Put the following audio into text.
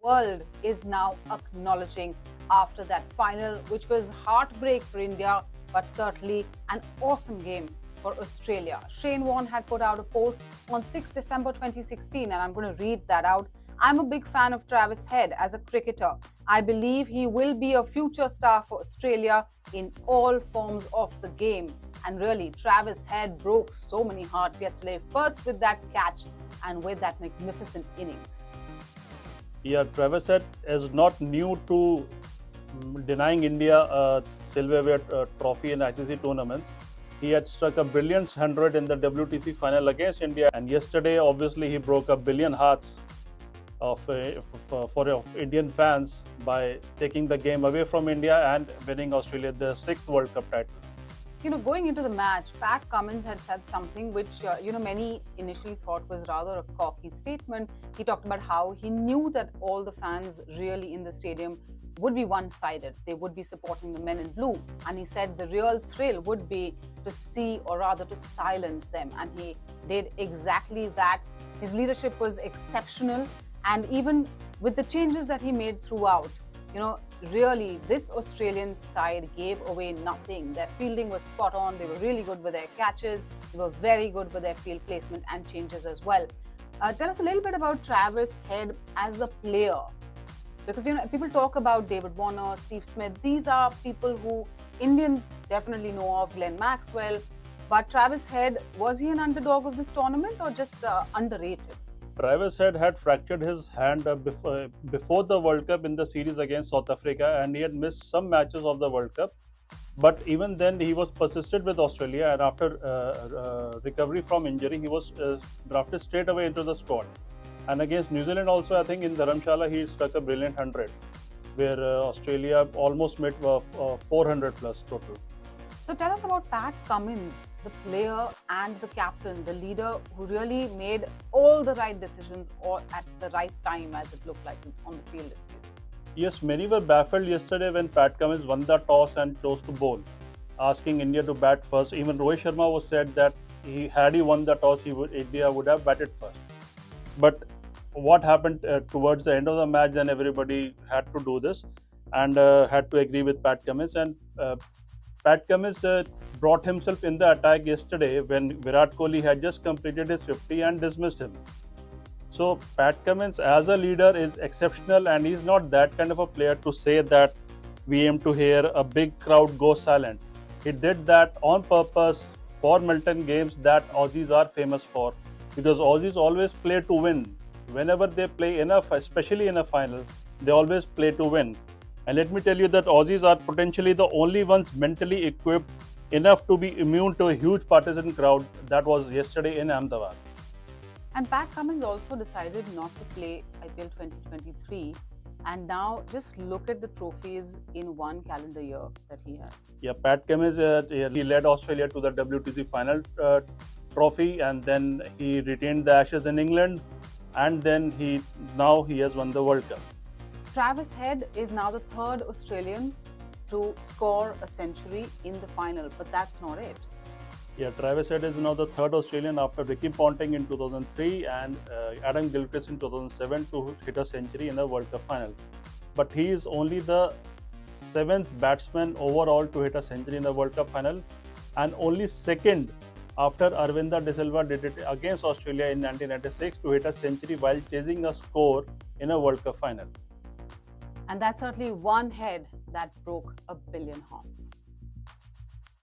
world is now acknowledging after that final, which was heartbreak for India, but certainly an awesome game for Australia. Shane Warne had put out a post on 6 December 2016, and I'm going to read that out. I'm a big fan of Travis Head as a cricketer. I believe he will be a future star for Australia in all forms of the game. And really, Travis Head broke so many hearts yesterday, first with that catch and with that magnificent innings. Yeah, Travis Head is not new to denying India a silverware trophy in ICC tournaments. He had struck a brilliant 100 in the WTC final against India, and yesterday, obviously, he broke a billion hearts for Indian fans by taking the game away from India and winning Australia the 6th World Cup title. Going into the match, Pat Cummins had said something which, many initially thought was rather a cocky statement. He talked about how he knew that all the fans really in the stadium would be one-sided. They would be supporting the men in blue. And he said the real thrill would be to see, or rather to silence them. And he did exactly that. His leadership was exceptional. And even with the changes that he made throughout, really, this Australian side gave away nothing. Their fielding was spot on. They were really good with their catches. They were very good with their field placement and changes as well. Tell us a little bit about Travis Head as a player. Because, people talk about David Warner, Steve Smith. These are people who Indians definitely know of, Glenn Maxwell. But Travis Head, was he an underdog of this tournament or just underrated? Travis Head had fractured his hand before the World Cup in the series against South Africa, and he had missed some matches of the World Cup. But even then, he was persisted with Australia, and after recovery from injury, he was drafted straight away into the squad. And against New Zealand also, I think in Dharamshala, he struck a brilliant 100, where Australia almost made 400 plus total. So tell us about Pat Cummins, the player and the captain, the leader who really made all the right decisions or at the right time, as it looked like on the field at least. Yes, many were baffled yesterday when Pat Cummins won the toss and chose to bowl, asking India to bat first. Even Rohit Sharma was said that had he won the toss, India would have batted first. But what happened towards the end of the match, then everybody had to do this and had to agree with Pat Cummins. And Pat Cummins brought himself in the attack yesterday when Virat Kohli had just completed his 50 and dismissed him. So Pat Cummins as a leader is exceptional, and he's not that kind of a player to say that we aim to hear a big crowd go silent. He did that on purpose for Milton games that Aussies are famous for, because Aussies always play to win. Whenever they play enough, especially in a final, they always play to win. And let me tell you that Aussies are potentially the only ones mentally equipped enough to be immune to a huge partisan crowd that was yesterday in Ahmedabad. And Pat Cummins also decided not to play IPL 2023. And now just look at the trophies in one calendar year that he has. Yeah, Pat Cummins, he led Australia to the WTC final trophy, and then he retained the Ashes in England, and then now he has won the World Cup. Travis Head is now the third Australian to score a century in the final, but that's not it. Yeah, Travis Head is now the third Australian after Ricky Ponting in 2003 and Adam Gilchrist in 2007 to hit a century in the World Cup final. But he is only the 7th batsman overall to hit a century in the World Cup final, and only second after Arvinda De Silva did it against Australia in 1996 to hit a century while chasing a score in a World Cup final. And that's certainly one head that broke a billion hearts.